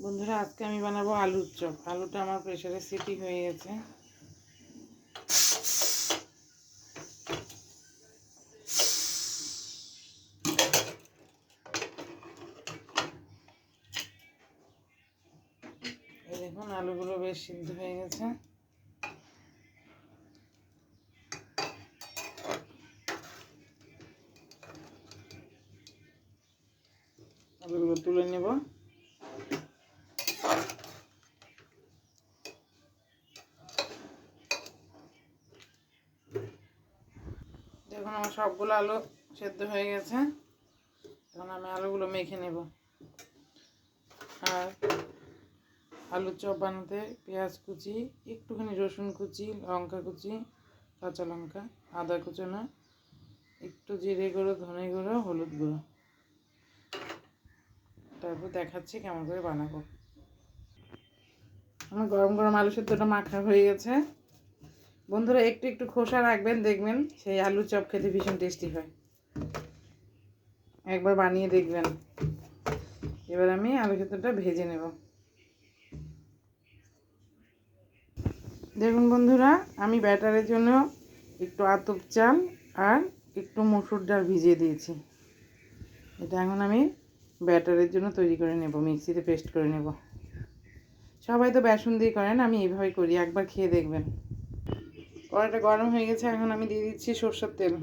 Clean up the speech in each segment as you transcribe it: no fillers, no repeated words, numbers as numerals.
বন্ধুরা, আজকে আমি বানাবো আলুর চপ। আলুটা আমার প্রেসারে সিটি হয়ে গেছে। এই দেখুন, আলুগুলো বেশ সিদ্ধ হয়ে গেছে। আলুগুলো তুলে নেব। দেখুন, আমার সবগুলো আলু সেদ্ধ হয়ে গেছে। এখন আমি আলুগুলো মেখে নেব। আর আলুর চপ বানাতে পেঁয়াজ কুচি, একটুখানি রসুন কুচি, লঙ্কা কুচি, কাঁচা লঙ্কা, আদা কুচোনো, একটু জিরে গুঁড়ো, ধনে গুঁড়ো, হলুদ গুঁড়ো। তারপর দেখাচ্ছি কেমন করে বানাবো। আমার গরম গরম আলু সেদ্ধটা মাখা হয়ে গেছে। বন্ধুরা, একটু একটু খোসা রাখবেন, দেখবেন সেই আলুর চপ খেতে ভীষণ টেস্টি হয়। একবার বানিয়ে দেখবেন। এবার আমি আলু সেদ্ধটা ভেজে নেব। দেখুন বন্ধুরা, আমি ব্যাটারের জন্য একটু আতপ চাল আর একটু মসুর ডাল ভিজিয়ে দিয়েছি। এটা এখন আমি ব্যাটারের জন্য তৈরি করে নেব, মিক্সিতে পেস্ট করে নেব। সবাই তো বেসন দিয়ে করেন, আমি এইভাবে করি, একবার খেয়ে দেখবেন। কড়াইটা গরম হয়ে গেছে, এখন আমি দিয়ে দিচ্ছি সরষের তেল।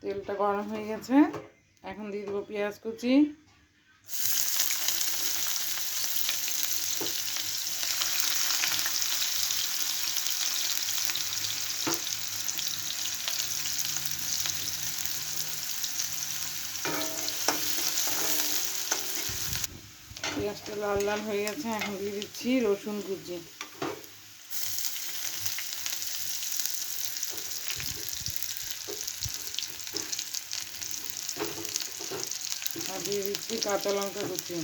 তেলটা গরম হয়ে গেছে, এখন দিয়ে দেবো পেঁয়াজ কুচি, পেঁয়াজটা লাল লাল হয়ে গেছে। এখন দিয়ে দিচ্ছি রসুন কুচি, আর দিয়ে দিচ্ছি কাঁচা লঙ্কা কুচি,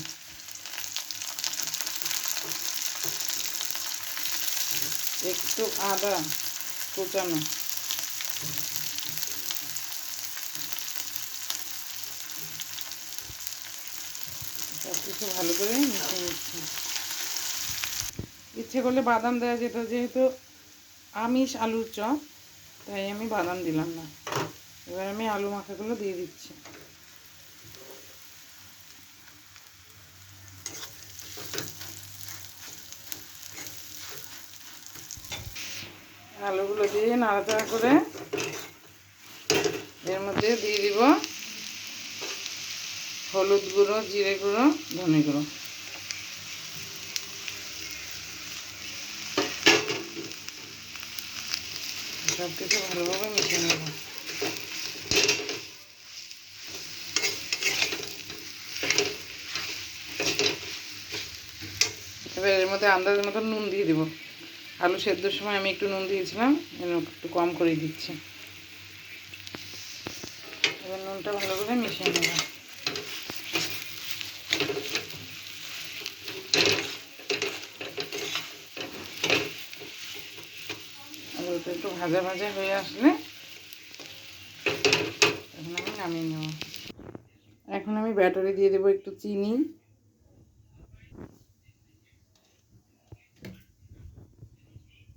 একটু আদা কুচানো, সব কিছু ভালো করে মিশিয়ে নিচ্ছি। ইচ্ছে করলে বাদাম দেওয়া যেত, যেহেতু আমিষ আলুর চপ, তাই আমি বাদাম দিলাম না। এবার আমি আলু মাখাগুলো দিয়ে দিচ্ছি। আলুগুলো দিয়ে নাড়াচাড়া করে এর মধ্যে দিয়ে দিব হলুদ গুঁড়ো, জিরে গুঁড়ো, ধনে গুঁড়ো। সব কিছু ভালোভাবে মিশিয়ে নেব। এবার এর মধ্যে আন্দাজ মতো নুন দিয়ে দেবো। আলু সেদ্ধর সময় আমি একটু নুন দিয়েছিলাম, একটু কম করে দিচ্ছি। এবার নুনটা ভালো করে মিশিয়ে নেব। আলুটা একটু ভাজা ভাজা হয়ে আসলে এখন আমি নামিয়ে নেব। এখন আমি ব্যাটারে দিয়ে দেবো একটু চিনি,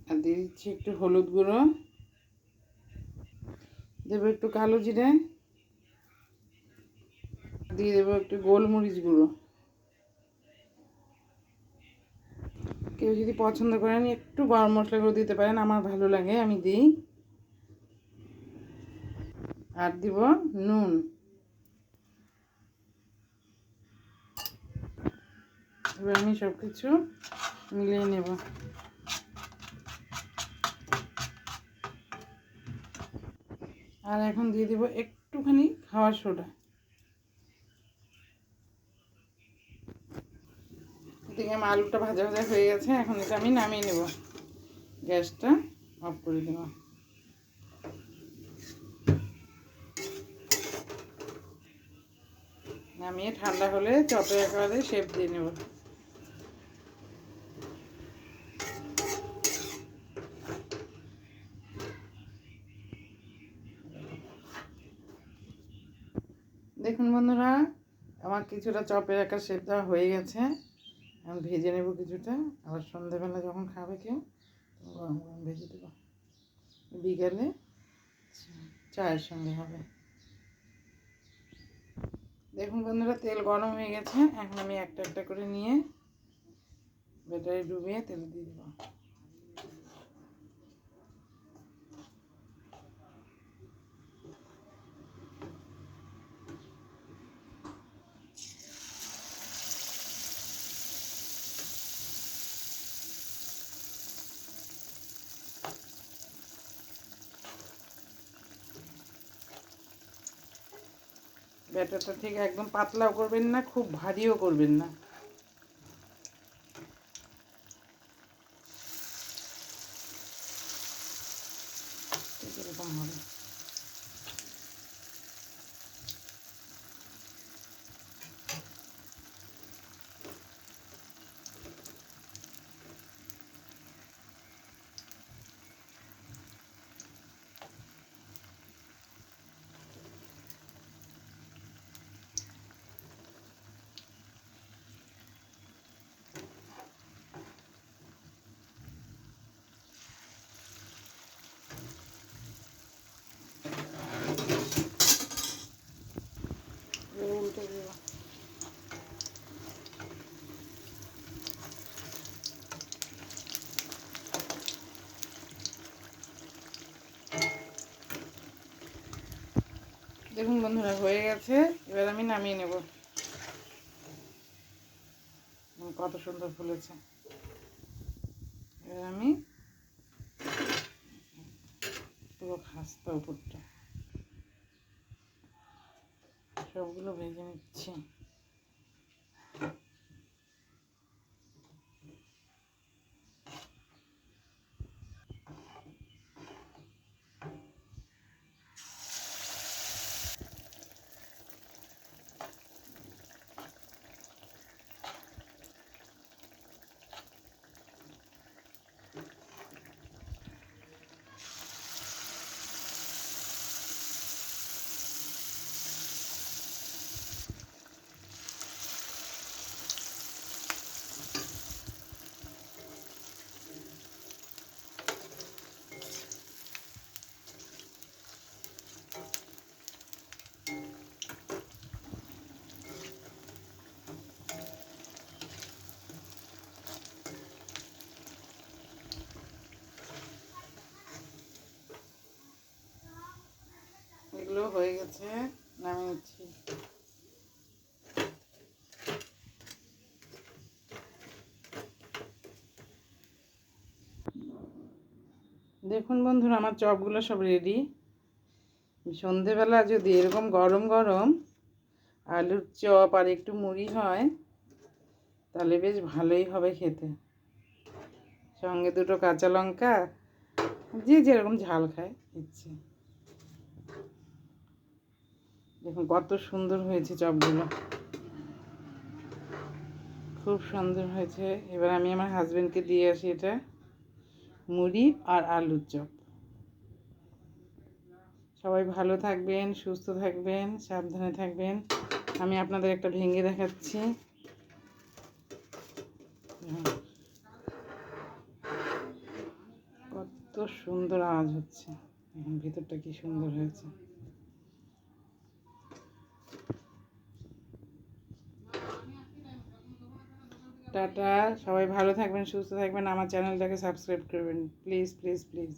আর দিয়ে দিচ্ছি একটু হলুদ গুঁড়ো, দেবো একটু কালো জিরে, দিয়ে দেবো একটু গোলমরিচ গুঁড়ো। কেউ যদি পছন্দ করেন একটু গরম মশলা গুঁড়ো দিতে পারেন, আমার ভালো লাগে, আমি দিই। আর দিব নুন। এবার আমি সব কিছু মিলিয়ে নেব। আর এখন দিয়ে দিব একটুখানি খাওয়ার সোডা। এদিকে আমার আলুটা ভাজা ভাজা হয়ে গেছে, এখন এটা আমি নামিয়ে নেব। গ্যাসটা অফ করে দেব। নামিয়ে ঠান্ডা হলে চপে একেবারে শেপ দিয়ে নেব। দেখুন বন্ধুরা, আমার কিছুটা চপের আকার শেপ দেওয়া হয়ে গেছে। আমি ভেজে নেব কিছুটা, আবার সন্ধ্যেবেলা যখন খাবে কেউ গরম গরম ভেজে দেবো, বিকালে চায়ের সঙ্গে হবে। দেখুন বন্ধুরা, তেল গরম হয়ে গেছে। এখন আমি একটা একটা করে নিয়ে ব্যাটারে ডুবিয়ে তেলে দিয়ে দেবো। ব্যাটারটা ঠিক একদম পাতলাও করবেন না, খুব ভারীও করবেন না। ঠিক এরকম হবে। উল্টে দেবো। দেখুন বন্ধুরা, হয়ে গেছে। এবার আমি নামিয়ে নেব। কত সুন্দর ফুলেছে। এবার আমি পুরো খাস্তা উপরটা সবগুলো ভেজে নিচ্ছি। এগুলো হয়ে গেছে, নামিয়ে নিচ্ছি। দেখুন বন্ধুরা, আমার চপগুলো সব রেডি। সন্ধেবেলা যদি এরকম গরম গরম আলুর চপ আর একটু মুড়ি হয় তাহলে বেশ ভালোই হবে খেতে। সঙ্গে দুটো কাঁচা লঙ্কা, যে যেরকম ঝাল খায় ইচ্ছে। দেখুন কত সুন্দর হয়েছে চপগুলো, খুব সুন্দর হয়েছে। এবার আমি আমার হাজবেন্ডকে দিয়ে আসি এটা, মুড়ি আর আলুর চপ। সবাই ভালো থাকবেন, সুস্থ থাকবেন, সাবধানে থাকবেন। আমি আপনাদের একটা ভেঙে দেখাচ্ছি। কত সুন্দর আওয়াজ হচ্ছে। এখন ভিতরটা কি সুন্দর হয়েছে। টাটা, সবাই ভালো থাকবেন, সুস্থ থাকবেন। আমার চ্যানেলটাকে সাবস্ক্রাইব করবেন প্লিজ প্লিজ প্লিজ।